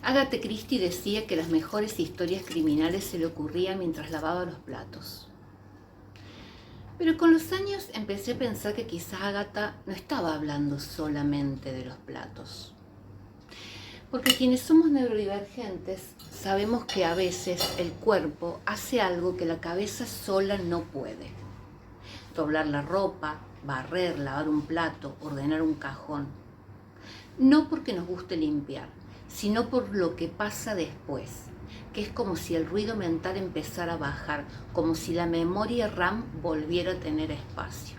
Agatha Christie decía que las mejores historias criminales se le ocurrían mientras lavaba los platos. Pero con los años empecé a pensar que quizás Agatha no estaba hablando solamente de los platos. Porque quienes somos neurodivergentes sabemos que a veces el cuerpo hace algo que la cabeza sola no puede. Doblar la ropa, barrer, lavar un plato, ordenar un cajón. No porque nos guste limpiar, sino por lo que pasa después, que es como si el ruido mental empezara a bajar, como si la memoria RAM volviera a tener espacio.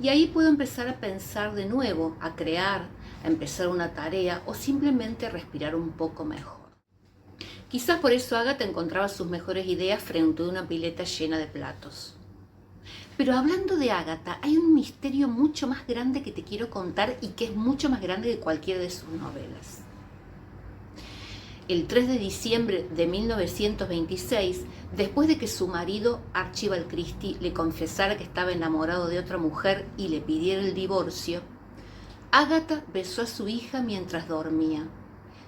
Y ahí puedo empezar a pensar de nuevo, a crear, a empezar una tarea o simplemente a respirar un poco mejor. Quizás por eso Agatha encontraba sus mejores ideas frente a una pileta llena de platos. Pero hablando de Agatha, hay un misterio mucho más grande que te quiero contar y que es mucho más grande que cualquiera de sus novelas. El 3 de diciembre de 1926, después de que su marido, Archibald Christie, le confesara que estaba enamorado de otra mujer y le pidiera el divorcio, Agatha besó a su hija mientras dormía,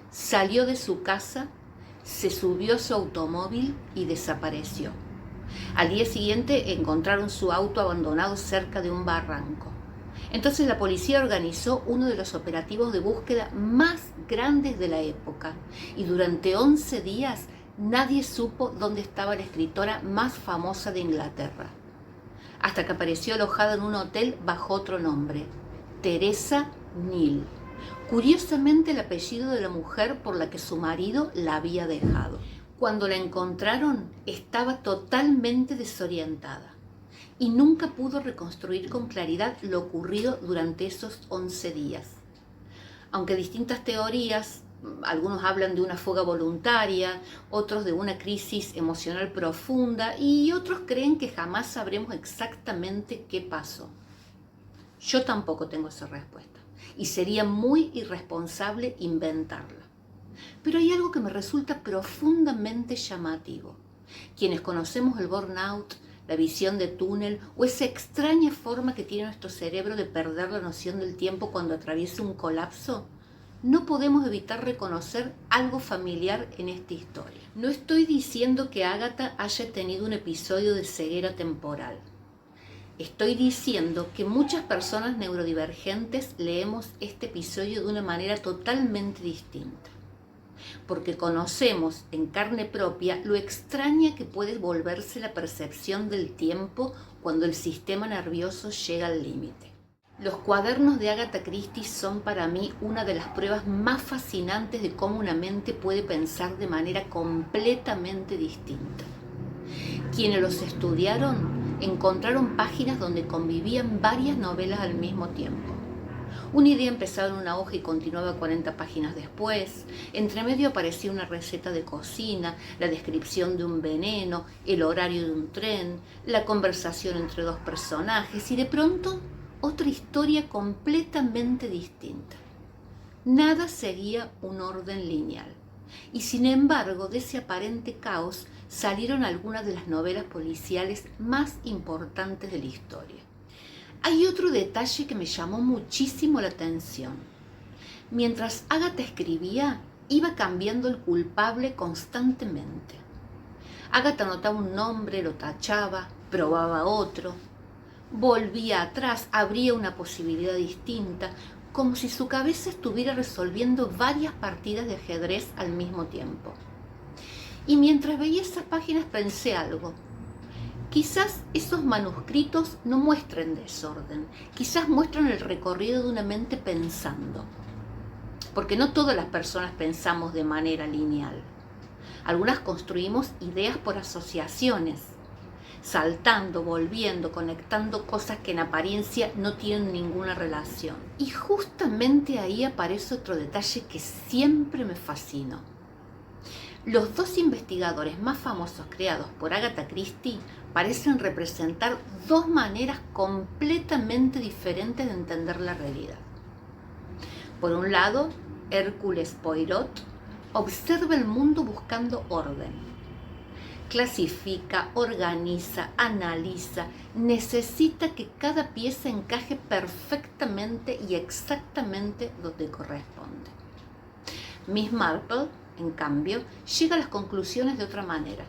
salió de su casa, se subió a su automóvil y desapareció. Al día siguiente encontraron su auto abandonado cerca de un barranco. Entonces la policía organizó uno de los operativos de búsqueda más grandes de la época y durante 11 días nadie supo dónde estaba la escritora más famosa de Inglaterra, hasta que apareció alojada en un hotel bajo otro nombre, Teresa Neal. Curiosamente el apellido de la mujer por la que su marido la había dejado. Cuando la encontraron estaba totalmente desorientada y nunca pudo reconstruir con claridad lo ocurrido durante esos 11 días. Aunque distintas teorías, algunos hablan de una fuga voluntaria, otros de una crisis emocional profunda y otros creen que jamás sabremos exactamente qué pasó. Yo tampoco tengo esa respuesta y sería muy irresponsable inventarla. Pero hay algo que me resulta profundamente llamativo. Quienes conocemos el burnout, la visión de túnel o esa extraña forma que tiene nuestro cerebro de perder la noción del tiempo cuando atraviesa un colapso, no podemos evitar reconocer algo familiar en esta historia. No estoy diciendo que Agatha haya tenido un episodio de ceguera temporal. Estoy diciendo que muchas personas neurodivergentes leemos este episodio de una manera totalmente distinta, porque conocemos en carne propia lo extraña que puede volverse la percepción del tiempo cuando el sistema nervioso llega al límite. Los cuadernos de Agatha Christie son para mí una de las pruebas más fascinantes de cómo una mente puede pensar de manera completamente distinta. Quienes los estudiaron encontraron páginas donde convivían varias novelas al mismo tiempo. Una idea empezaba en una hoja y continuaba 40 páginas después. Entre medio aparecía una receta de cocina, la descripción de un veneno, el horario de un tren, la conversación entre dos personajes y de pronto otra historia completamente distinta. Nada seguía un orden lineal. Y sin embargo, de ese aparente caos salieron algunas de las novelas policiales más importantes de la historia. Hay otro detalle que me llamó muchísimo la atención. Mientras Agatha escribía, iba cambiando el culpable constantemente. Agatha anotaba un nombre, lo tachaba, probaba otro, volvía atrás, abría una posibilidad distinta, como si su cabeza estuviera resolviendo varias partidas de ajedrez al mismo tiempo. Y mientras veía esas páginas pensé algo. Quizás esos manuscritos no muestren desorden, quizás muestran el recorrido de una mente pensando, porque no todas las personas pensamos de manera lineal. Algunas construimos ideas por asociaciones, saltando, volviendo, conectando cosas que en apariencia no tienen ninguna relación. Y justamente ahí aparece otro detalle que siempre me fascinó. Los dos investigadores más famosos creados por Agatha Christie parecen representar dos maneras completamente diferentes de entender la realidad. Por un lado, Hércules Poirot observa el mundo buscando orden. Clasifica, organiza, analiza, necesita que cada pieza encaje perfectamente y exactamente donde corresponde. Miss Marple en cambio, llega a las conclusiones de otra manera.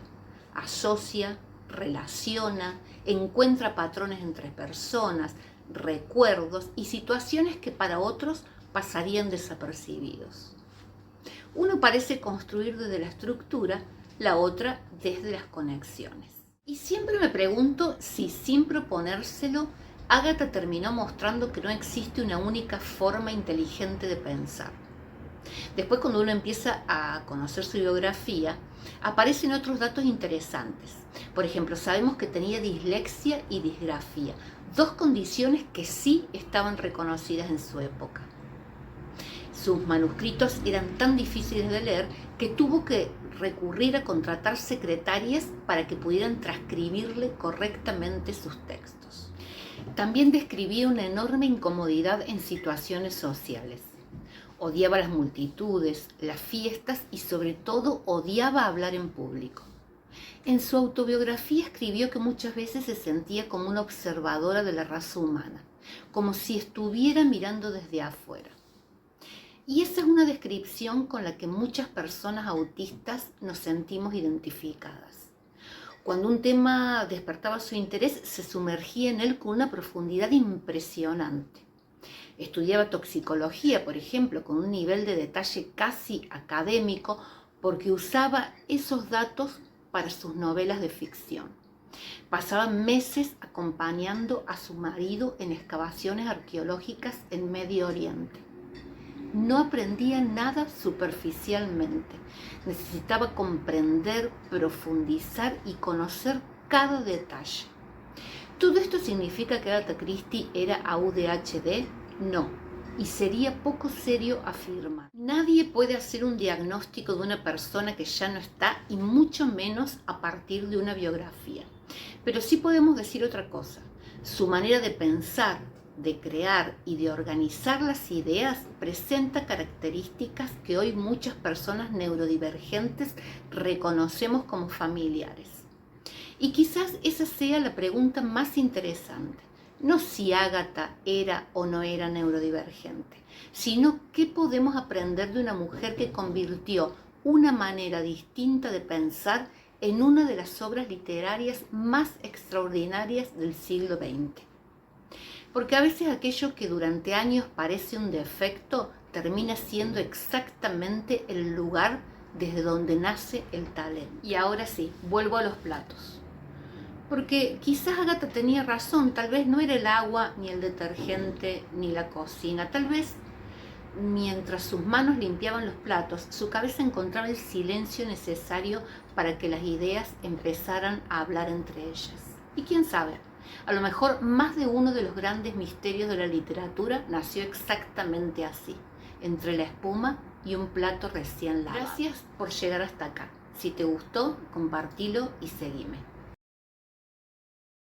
Asocia, relaciona, encuentra patrones entre personas, recuerdos y situaciones que para otros pasarían desapercibidos. Uno parece construir desde la estructura, la otra desde las conexiones. Y siempre me pregunto si sin proponérselo, Ágata terminó mostrando que no existe una única forma inteligente de pensar. Después, cuando uno empieza a conocer su biografía, aparecen otros datos interesantes. Por ejemplo, sabemos que tenía dislexia y disgrafía, dos condiciones que sí estaban reconocidas en su época. Sus manuscritos eran tan difíciles de leer que tuvo que recurrir a contratar secretarias para que pudieran transcribirle correctamente sus textos. También describía una enorme incomodidad en situaciones sociales. Odiaba las multitudes, las fiestas y sobre todo odiaba hablar en público. En su autobiografía escribió que muchas veces se sentía como una observadora de la raza humana, como si estuviera mirando desde afuera. Y esa es una descripción con la que muchas personas autistas nos sentimos identificadas. Cuando un tema despertaba su interés, se sumergía en él con una profundidad impresionante. Estudiaba toxicología, por ejemplo, con un nivel de detalle casi académico, porque usaba esos datos para sus novelas de ficción. Pasaba meses acompañando a su marido en excavaciones arqueológicas en Medio Oriente. No aprendía nada superficialmente. Necesitaba comprender, profundizar y conocer cada detalle. ¿Todo esto significa que Agatha Christie era ADHD? No, y sería poco serio afirmar. Nadie puede hacer un diagnóstico de una persona que ya no está, y mucho menos a partir de una biografía. Pero sí podemos decir otra cosa. Su manera de pensar, de crear y de organizar las ideas presenta características que hoy muchas personas neurodivergentes reconocemos como familiares. Y quizás esa sea la pregunta más interesante. No si Ágata era o no era neurodivergente, sino qué podemos aprender de una mujer que convirtió una manera distinta de pensar en una de las obras literarias más extraordinarias del siglo XX. Porque a veces aquello que durante años parece un defecto termina siendo exactamente el lugar desde donde nace el talento. Y ahora sí, vuelvo a los platos. Porque quizás Ágata tenía razón, tal vez no era el agua, ni el detergente, ni la cocina. Tal vez mientras sus manos limpiaban los platos, su cabeza encontraba el silencio necesario para que las ideas empezaran a hablar entre ellas. Y quién sabe, a lo mejor más de uno de los grandes misterios de la literatura nació exactamente así, entre la espuma y un plato recién lavado. Gracias por llegar hasta acá. Si te gustó, compartilo y seguime.